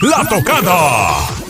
La Tocada.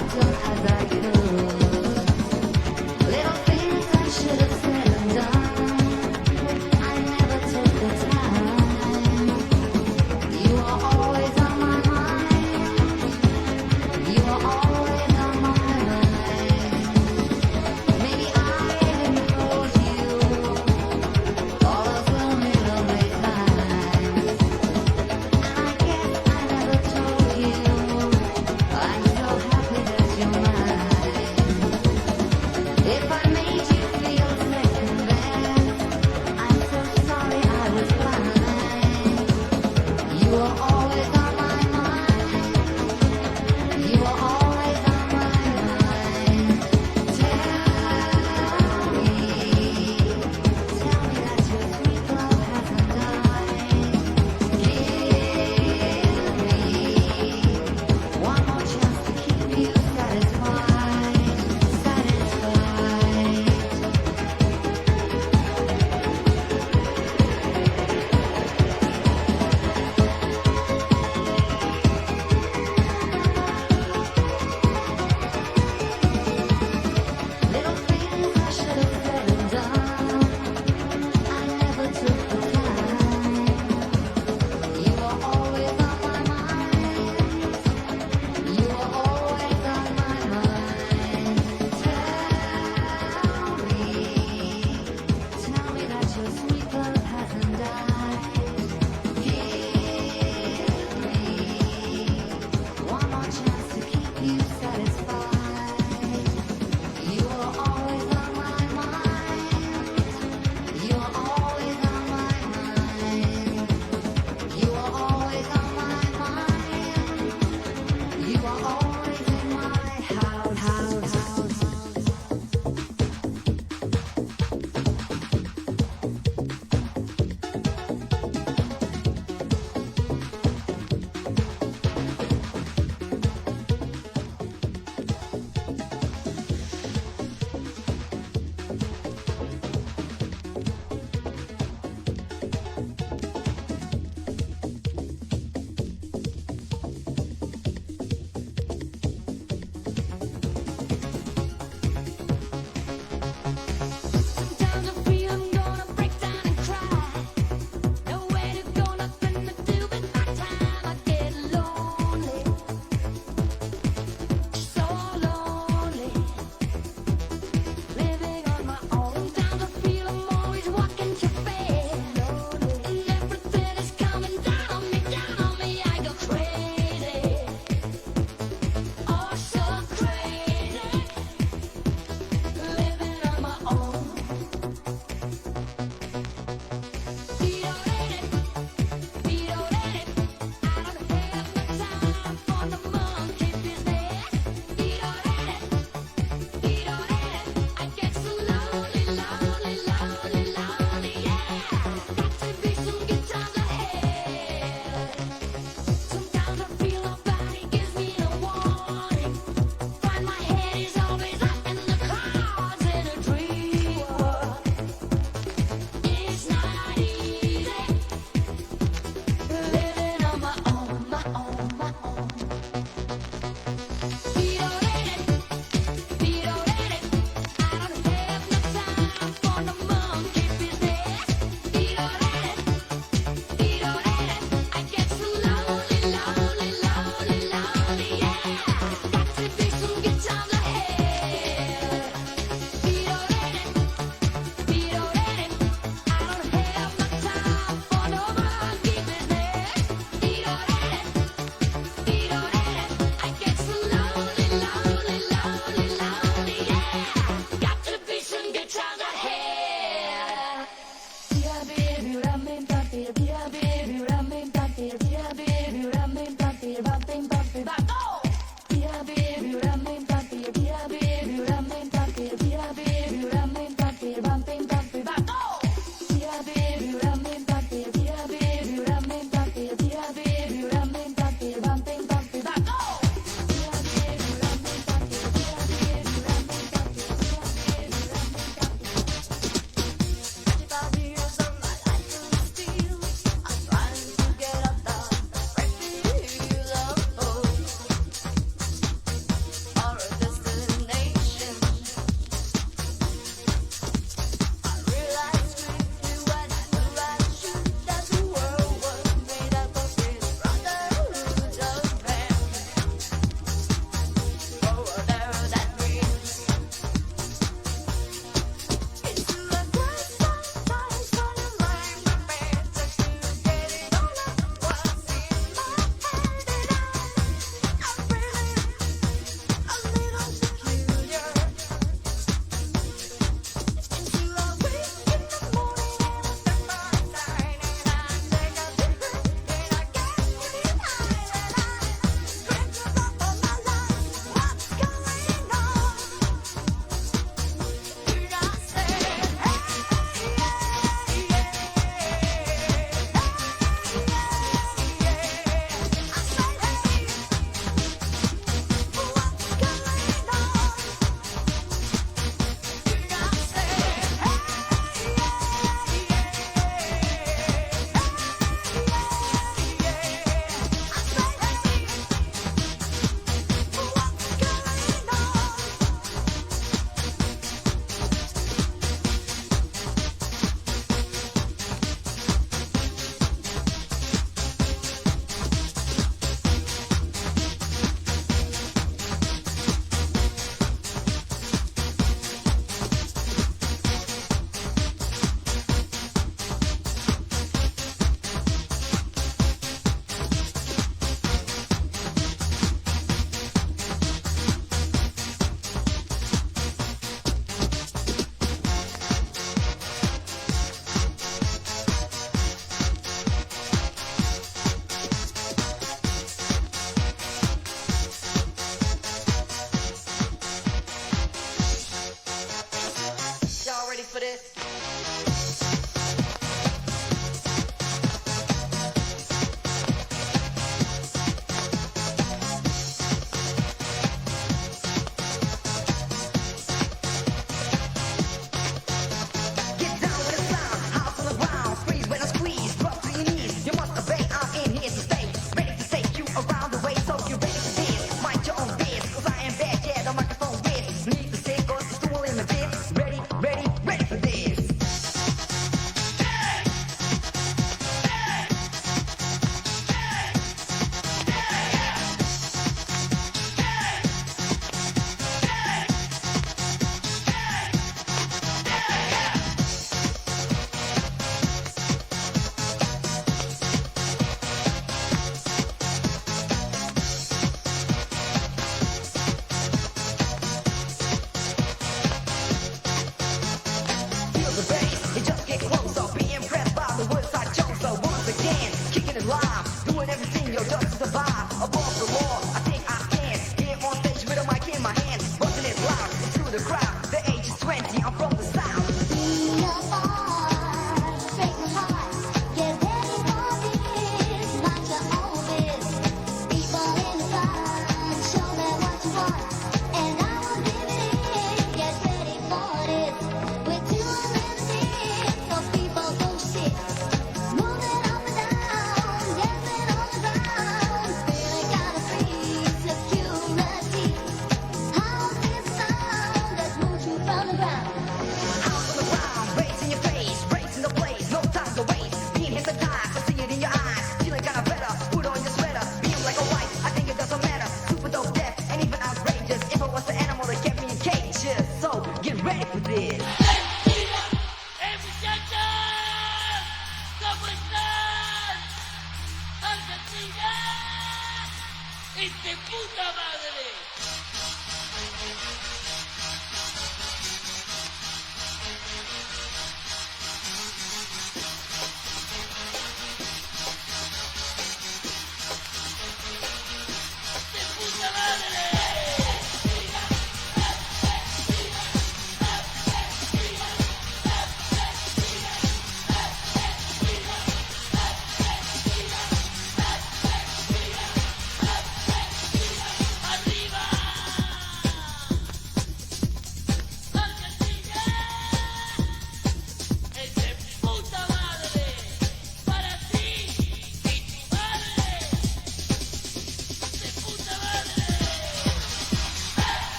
I'm so happy that you're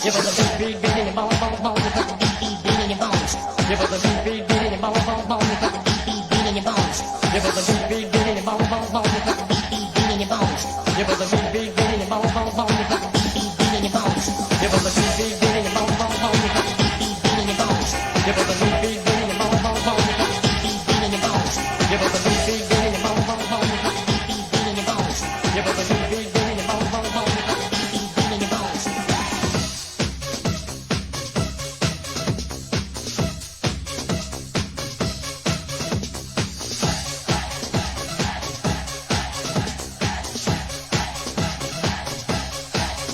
You put the beat in your bones, bones, bones. You put the beat in your bones. You put the beat in your bones, bones, bones. You put the beat in your bones. You put the beat in your bones, bones, bones. You put the beat in your bones. You put the beat in your bones, bones, bones. You put the beat in your bones. You put the beat in your bones, bones, bones. You put the beat in your bones. You put the beat in your bones, bones, bones. You put the beat in your bones. You put the beat in your bones, bones, bones. You put the beat in your bones. You put the beat in your bones, bones, bones. You put the beat in your bones.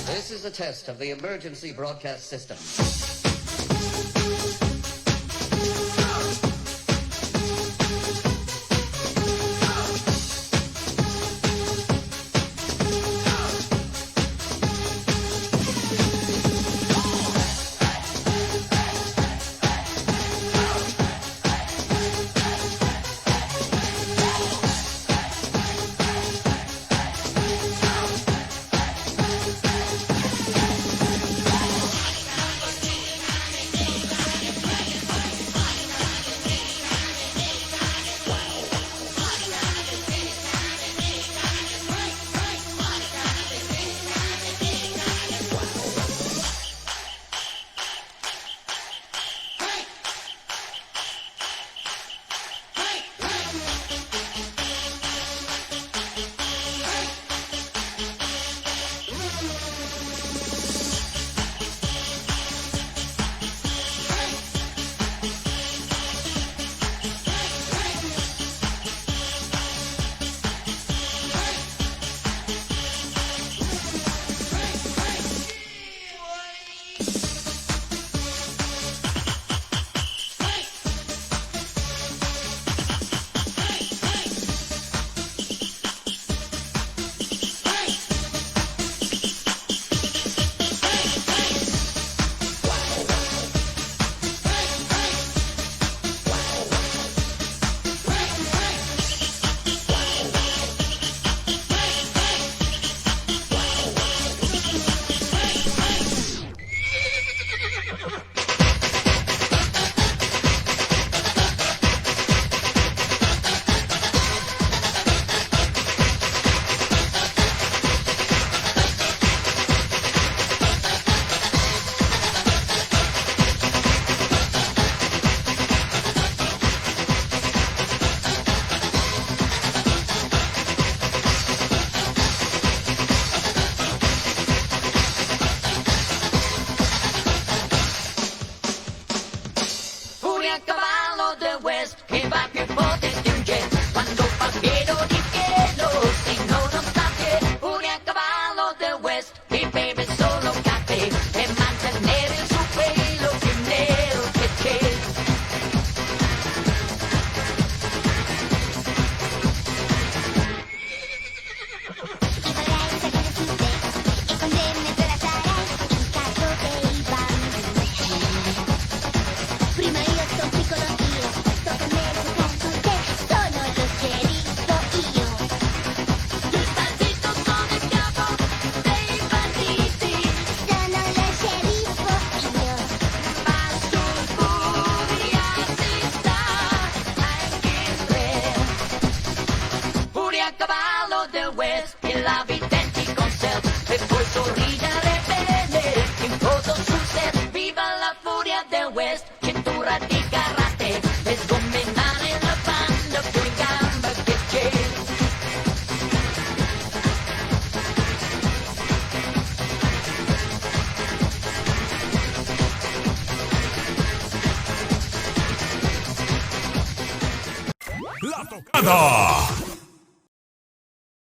This is a test of the emergency broadcast system. Furia a cavallo del West che va più forte di un jet quando fa pieno di pieno se non sta che furia a cavallo del West che beve solo caffè e mantenere il suo pelo più nero che c'è. Prima io sto piccolo io, tocca a me giocare con te, sono lo sceriffo io. Despacito sono il capo dei banditi, Sono lo sceriffo io. ma su furia si sta anche in tre. Furia a cavallo del West che lavi i denti con self e poi sorridere bene in foto sul set. Viva la furia del West, cintura di karate e sgominare la banda più in gamba che c'è. La tocada.